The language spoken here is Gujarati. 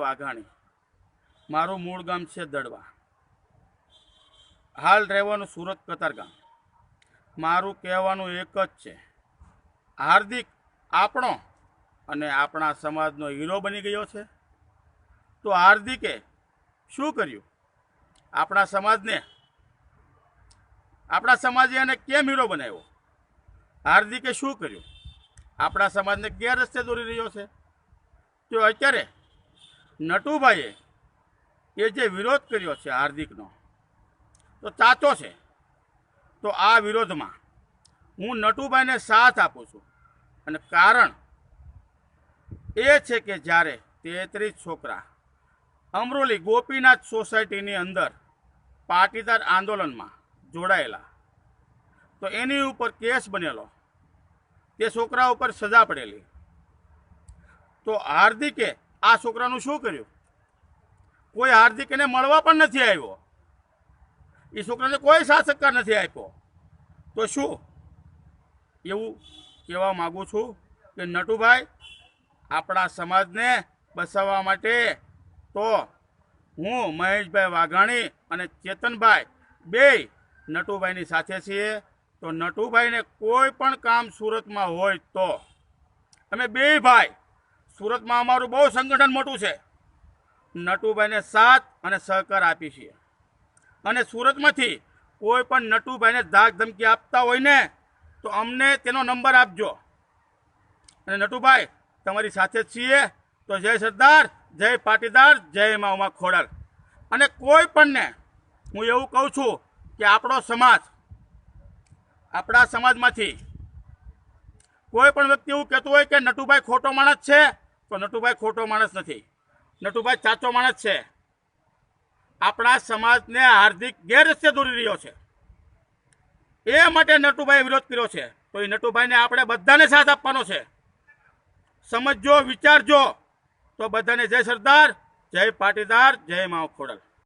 વાઘાણી, મારું મૂળ ગામ છે દડવા, હાલ રહેવાનું સુરત કતારગામ. મારું કહેવાનું એક જ છે, હાર્દિક આપણો અને આપણા સમાજનો હીરો બની ગયો છે. તો હાર્દિકે શું કર્યું? આપણા સમાજે એને કેમ હીરો બનાવ્યો? હાર્દિકે શું કર્યું? આપણા સમાજને ગેરરસ્તે દોરી રહ્યો છે. તો અત્યારે નટુભાઈએ એ જે વિરોધ કર્યો છે હાર્દિકનો, તો સાચો છે. તો આ વિરોધમાં હું નટુભાઈને સાથ આપું છું. અને કારણ એ છે કે જ્યારે 33 છોકરા અમરોલી ગોપીનાથ સોસાયટીની અંદર પાટીદાર આંદોલનમાં જોડાયેલા, તો એની ઉપર કેસ બનેલો, તે છોકરા ઉપર સજા પડેલી. તો હાર્દિકે આ છોકરાનું શું કર્યું? કોઈ હાર્દિકને મળવા પણ નથી આવ્યો. એ છોકરાને કોઈ સાથ સહકાર નથી આપ્યો. તો શું એવું કહેવા માગું છું કે નટુભાઈ, આપણા સમાજને બચાવવા માટે તો હું મહેશભાઈ વાઘાણી અને ચેતનભાઈ બેય નટુભાઈની સાથે છીએ. તો નટુભાઈને કોઈ પણ કામ સુરતમાં હોય તો અમે બેય ભાઈ, સુરતમાં અમારું બહુ સંગઠન મોટું છે, નટુભાઈને સાથ અને સહકાર આપી છીએ. અને સુરતમાંથી કોઈ પણ નટુભાઈને ધાક ધમકી આપતા હોય ને, તો અમને તેનો નંબર આપજો. અને નટુભાઈ, તમારી સાથે જ છીએ. તો જય સરદાર, જય પાટીદાર, જય મા ઉમા ખોડલ. અને કોઈ પણને હું એવું કહું છું કે આપણા સમાજમાંથી કોઈ પણ વ્યક્તિ એવું કહેતું હોય કે નટુભાઈ ખોટો માણસ છે, તો નટુભાઈ ખોટો માણસ નથી. નટુભાઈ સાચો માણસ છે. આપણા સમાજને હાર્દિક ગેરરસ્તે દોરી રહ્યો છે, એ માટે નટુભાઈએ વિરોધ કર્યો છે. તો એ નટુભાઈને આપણે બધાને સાથ આપવાનો છે. સમજજો, વિચારજો. તો બધાને જય સરદાર, જય પાટીદાર, જય મા ખોડલ.